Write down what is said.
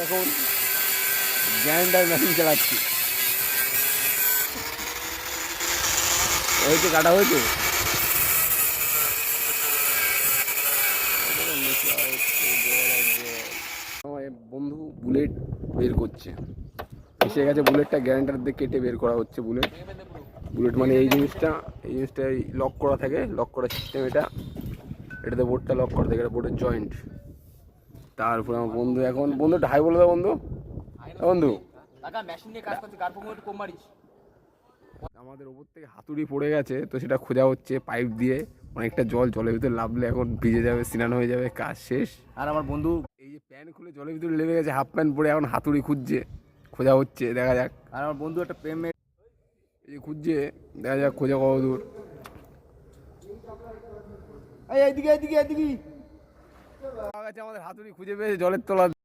এখন grinder machine চালাচ্ছি। হয়েছে, কাটা হয়েছে। আমার বন্ধু বুলেট বের করছে, এসে গেছে। বুলেটটা গ্রাইন্ডার দিয়ে কেটে বের করা হচ্ছে। বুলেট মানে এই জিনিসটা লক করা থাকে, লক করা সিস্টেম। এটাতে বোর্ডটা লক করা থাকে, এটা বোর্ডের জয়েন্ট। তারপরে আমার বন্ধু এখন হাই বলে দাও বন্ধু। বন্ধু আমাদের ওপর থেকে হাতুড়ি পড়ে গেছে, তো সেটা খোঁজা হচ্ছে পাইপ দিয়ে। অনেকটা জলের ভিতরে নামলে এখন ভিজে যাবে, স্নান হয়ে যাবে, কাজ শেষ। আর আমার বন্ধু এই যে প্যান্ট খুলে জলের ভিতরে নেমে গেছে, হাফ প্যান্ট পরে এখন হাতুড়ি খুঁজছে, খোঁজা হচ্ছে, দেখা যাক। আর আমার বন্ধু একটা প্রেমের এই খুঁজছে, দেখা যাক খোঁজা কত দূর। এইদিকে এইদিকে এইদিকে আমাদের হাতুড়ি খুঁজে পেয়েছে জলের তলা।